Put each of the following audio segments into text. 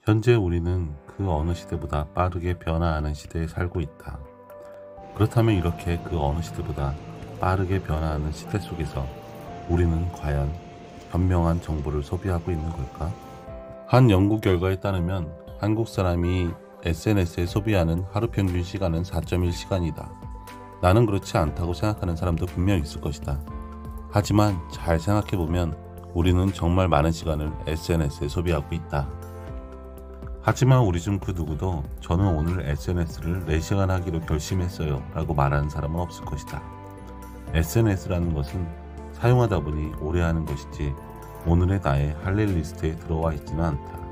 현재 우리는 그 어느 시대보다 빠르게 변화하는 시대에 살고 있다. 그렇다면 이렇게 그 어느 시대보다 빠르게 변화하는 시대 속에서 우리는 과연 현명한 정보를 소비하고 있는 걸까? 한 연구 결과에 따르면 한국 사람이 SNS에 소비하는 하루 평균 시간은 4.1시간이다. 나는 그렇지 않다고 생각하는 사람도 분명 있을 것이다. 하지만 잘 생각해보면 우리는 정말 많은 시간을 SNS에 소비하고 있다. 하지만 우리 중 그 누구도 저는 오늘 SNS를 4시간 하기로 결심했어요 라고 말하는 사람은 없을 것이다. SNS라는 것은 사용하다 보니 오래 하는 것이지 오늘의 나의 할 일 리스트에 들어와 있지는 않다.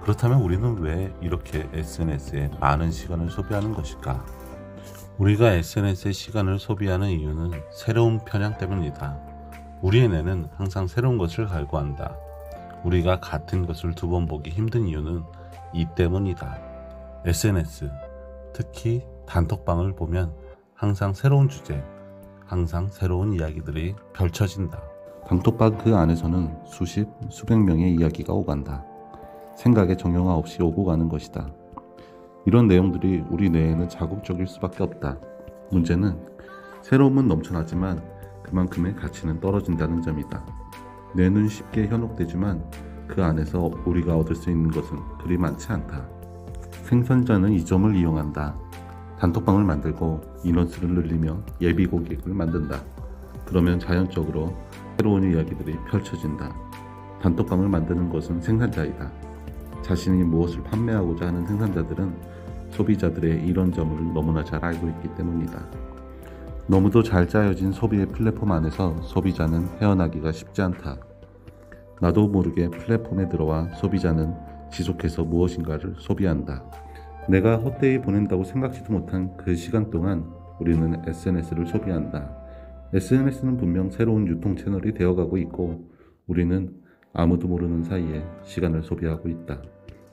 그렇다면 우리는 왜 이렇게 SNS에 많은 시간을 소비하는 것일까? 우리가 SNS에 시간을 소비하는 이유는 새로운 편향 때문이다. 우리의 뇌는 항상 새로운 것을 갈구한다. 우리가 같은 것을 2번 보기 힘든 이유는 이 때문이다. SNS, 특히 단톡방을 보면 항상 새로운 주제, 항상 새로운 이야기들이 펼쳐진다. 단톡방 그 안에서는 수십, 수백 명의 이야기가 오간다. 생각에 정형화 없이 오고 가는 것이다. 이런 내용들이 우리 뇌에는 자극적일 수밖에 없다. 문제는 새로움은 넘쳐나지만 그만큼의 가치는 떨어진다는 점이다. 뇌는 쉽게 현혹되지만 그 안에서 우리가 얻을 수 있는 것은 그리 많지 않다. 생선자는 이 점을 이용한다. 단톡방을 만들고 인원수를 늘리며 예비 고객을 만든다. 그러면 자연적으로 새로운 이야기들이 펼쳐진다. 단톡방을 만드는 것은 생산자이다. 자신이 무엇을 판매하고자 하는 생산자들은 소비자들의 이런 점을 너무나 잘 알고 있기 때문이다. 너무도 잘 짜여진 소비의 플랫폼 안에서 소비자는 헤어나기가 쉽지 않다. 나도 모르게 플랫폼에 들어와 소비자는 지속해서 무엇인가를 소비한다. 내가 헛되이 보낸다고 생각지도 못한 그 시간 동안 우리는 SNS를 소비한다. SNS는 분명 새로운 유통 채널이 되어가고 있고 우리는 아무도 모르는 사이에 시간을 소비하고 있다.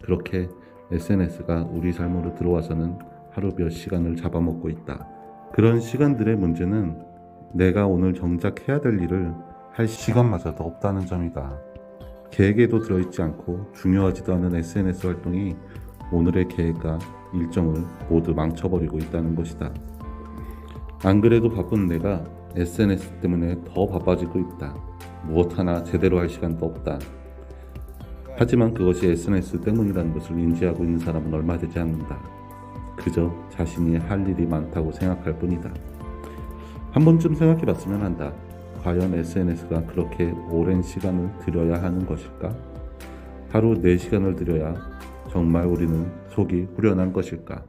그렇게 SNS가 우리 삶으로 들어와서는 하루 몇 시간을 잡아먹고 있다. 그런 시간들의 문제는 내가 오늘 정작 해야 될 일을 할 시간마저도 없다는 점이다. 계획에도 들어있지 않고 중요하지도 않은 SNS 활동이 오늘의 계획과 일정을 모두 망쳐버리고 있다는 것이다. 안 그래도 바쁜 내가 SNS 때문에 더 바빠지고 있다. 무엇 하나 제대로 할 시간도 없다. 하지만 그것이 SNS 때문이라는 것을 인지하고 있는 사람은 얼마 되지 않는다. 그저 자신이 할 일이 많다고 생각할 뿐이다. 한 번쯤 생각해봤으면 한다. 과연 SNS가 그렇게 오랜 시간을 들여야 하는 것일까? 하루 4시간을 들여야 정말 우리는 속이 후련한 것일까?